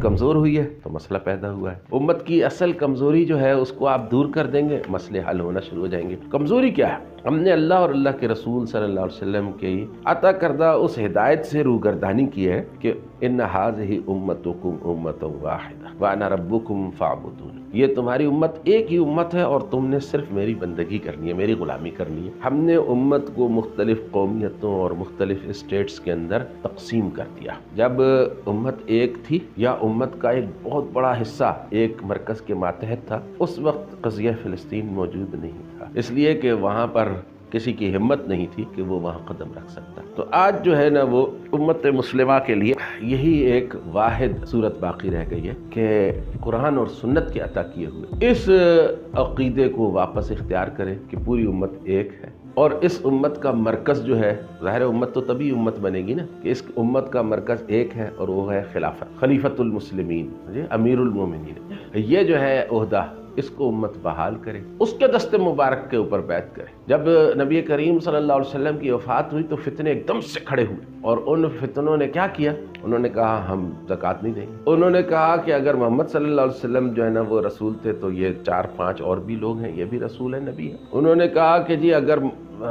کمزور ہوئی ہے تو مسئلہ پیدا ہوا ہے۔ امت کی اصل کمزوری جو ہے اس کو آپ دور کر دیں گے، مسئلے حل ہونا شروع ہو جائیں گے۔ کمزوری کیا ہے؟ ہم نے اللہ اور اللہ کے رسول صلی اللہ علیہ وسلم کی عطا کردہ اس ہدایت سے روگردانی کی ہے کہ ان ھذہ امتکم امۃ واحدہ وانا ربکم فاعبدون، یہ تمہاری امت ایک ہی امت ہے اور تم نے صرف میری بندگی کرنی ہے، میری غلامی کرنی ہے۔ ہم نے امت کو مختلف قومیتوں اور مختلف اسٹیٹس کے اندر تقسیم کر دیا۔ جب امت ایک تھی یا امت کا ایک بہت بڑا حصہ ایک مرکز کے ماتحت تھا، اس وقت قضیہ فلسطین موجود نہیں تھا، اس لیے کہ وہاں پر کسی کی ہمت نہیں تھی کہ وہ وہاں قدم رکھ سکتا۔ تو آج جو ہے نا وہ امت مسلمہ کے لیے یہی ایک واحد صورت باقی رہ گئی ہے کہ قرآن اور سنت کے عطا کیے ہوئے اس عقیدے کو واپس اختیار کرے کہ پوری امت ایک ہے، اور اس امت کا مرکز جو ہے، ظاہر امت تو تبھی امت بنے گی نا کہ اس امت کا مرکز ایک ہے اور وہ ہے خلافت، خلیفۃ المسلمین، امیر المومنین۔ یہ جو ہے عہدہ اس کو امت بحال کرے، اس کے دست مبارک کے اوپر بیعت کرے۔ جب نبی کریم صلی اللہ علیہ وسلم کی وفات ہوئی تو فتنے ایک دم سے کھڑے ہوئے، اور ان فتنوں نے کیا کیا؟ انہوں نے کہا ہم زکوٰۃ نہیں دیں گے۔ انہوں نے کہا کہ اگر محمد صلی اللہ علیہ وسلم جو ہے نا وہ رسول تھے تو یہ 4-5 اور بھی لوگ ہیں، یہ بھی رسول ہیں، نبی ہیں۔ انہوں نے کہا کہ جی اگر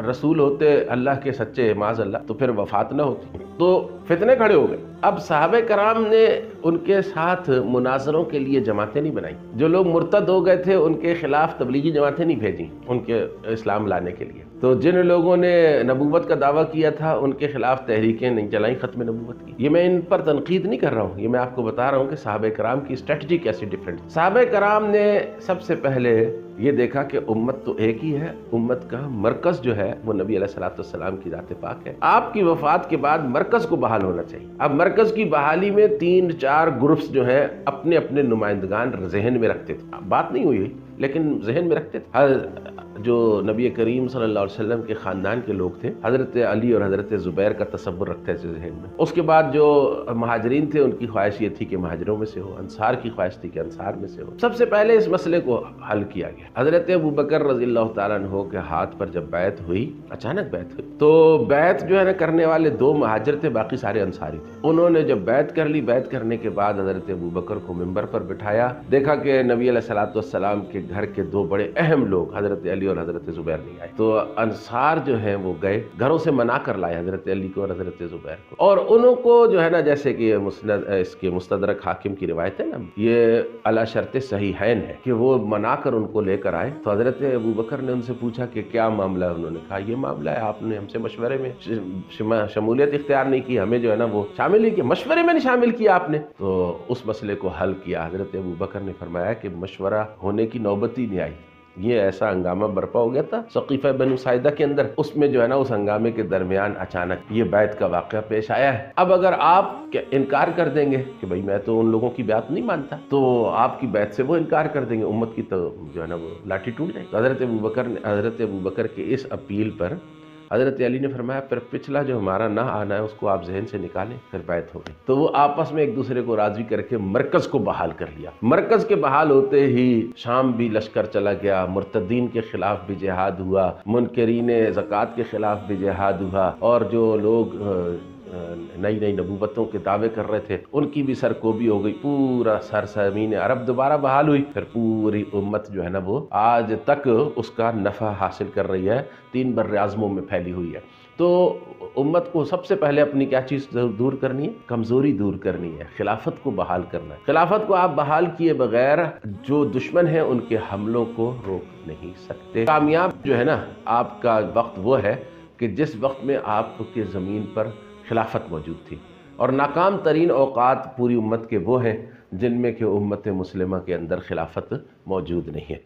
رسول ہوتے اللہ کے سچے معاذ اللہ تو پھر وفات نہ ہوتی۔ تو فتنے کھڑے ہو گئے۔ اب صحابہ کرام نے ان کے ساتھ مناظروں کے لیے جماعتیں نہیں بنائیں، جو لوگ مرتد ہو گئے تھے ان کے خلاف تبلیغی جماعتیں نہیں بھیجیں ان کے اسلام لانے کے لیے، تو جن لوگوں نے نبوت کا دعویٰ کیا تھا ان کے خلاف تحریکیں نہیں چلائیں ختم نبوت کی۔ یہ میں ان پر تنقید نہیں کر رہا ہوں، یہ میں آپ کو بتا رہا ہوں کہ صحابہ کرام کی اسٹریٹجی کیسی ڈیفرنٹ۔ صحابہ کرام نے سب سے پہلے یہ دیکھا کہ امت تو ایک ہی ہے، امت کا مرکز جو ہے وہ نبی علیہ الصلوۃ والسلام کی ذات پاک ہے۔ آپ کی وفات کے بعد مرکز کو بحال ہونا چاہیے۔ اب مرکز کی بحالی میں 3-4 گروپس جو ہیں اپنے اپنے نمائندگان ذہن میں رکھتے تھے، بات نہیں ہوئی لیکن ذہن میں رکھتے تھے۔ جو نبی کریم صلی اللہ علیہ وسلم کے خاندان کے لوگ تھے، حضرت علی اور حضرت زبیر کا تصور رکھتے تھے ذہن میں۔ اس کے بعد جو مہاجرین تھے ان کی خواہش یہ تھی کہ مہاجروں میں سے ہو، انصار کی خواہش تھی کہ انصار میں سے ہو۔ سب سے پہلے اس مسئلے کو حل کیا گیا۔ حضرت ابوبکر رضی اللہ تعالیٰ عنہ کے ہاتھ پر جب بیعت ہوئی، اچانک بیعت ہوئی، تو بیعت جو ہے نا کرنے والے 2 مہاجر تھے، باقی سارے انصاری تھے۔ انہوں نے جب بیعت کر لی، بیعت کرنے کے بعد حضرت ابوبکر کو منبر پر بٹھایا، دیکھا کہ نبی علیہ الصلوۃ والسلام کے گھر کے 2 بڑے اہم لوگ حضرت علی اور حضرت زبیر نہیں آئے، تو انصار جو ہیں وہ گئے گھروں سے منا کر لائے حضرت علی کو اور حضرت زبیر کو، اور انہوں کو جو ہے نا جیسے کہ اس کے مستدرک حاکم کی روایت ہے نا، یہ علی شرط صحیحین ہے کہ وہ منا کر ان کو لے کر آئے۔ تو حضرت ابوبکر نے ان سے پوچھا کہ کیا معاملہ ہے؟ انہوں نے کہا یہ معاملہ ہے، آپ نے ہم سے مشورے میں شمولیت اختیار نہیں کی، ہمیں جو ہے نا وہ شامل نہیں کیا، مشورے میں نہیں شامل کیا آپ نے۔ تو اس مسئلے کو حل کیا۔ حضرت ابوبکر نے فرمایا کہ مشورہ ہونے کی نوبت ہی نہیں آئی، یہ ایسا ہنگامہ برپا ہو گیا تھا سقیفہ بنو ساعدہ کے اندر، اس میں جو ہے نا اس ہنگامے کے درمیان اچانک یہ بیعت کا واقعہ پیش آیا ہے۔ اب اگر آپ انکار کر دیں گے کہ بھئی میں تو ان لوگوں کی بیعت نہیں مانتا، تو آپ کی بیعت سے وہ انکار کر دیں گے، امت کی تو جو ہے نا وہ لاٹھی ٹوٹ جائے گی۔ حضرت ابوبکر کے اس اپیل پر حضرت علی نے فرمایا پھر پچھلا جو ہمارا نہ آنا ہے اس کو آپ ذہن سے نکالیں، پھر بیعت ہو گئی۔ تو وہ آپس میں ایک دوسرے کو راضی کر کے مرکز کو بحال کر لیا۔ مرکز کے بحال ہوتے ہی شام بھی لشکر چلا گیا، مرتدین کے خلاف بھی جہاد ہوا، منکرین زکوٰۃ کے خلاف بھی جہاد ہوا، اور جو لوگ نئی نئی نبوتوں کے دعوے کر رہے تھے ان کی بھی سرکوبی ہو گئی، پورا سرزمین عرب دوبارہ بحال ہوئی، پھر پوری امت جو ہے نا وہ آج تک اس کا نفع حاصل کر رہی ہے، 3 بر اعظموں میں پھیلی ہوئی ہے۔ تو امت کو سب سے پہلے اپنی کیا چیز دور کرنی ہے؟ کمزوری دور کرنی ہے، خلافت کو بحال کرنا ہے۔ خلافت کو آپ بحال کیے بغیر جو دشمن ہیں ان کے حملوں کو روک نہیں سکتے۔ کامیاب جو ہے نا آپ کا وقت وہ ہے کہ جس وقت میں آپ کے زمین پر خلافت موجود تھی، اور ناکام ترین اوقات پوری امت کے وہ ہیں جن میں کہ امت مسلمہ کے اندر خلافت موجود نہیں ہے۔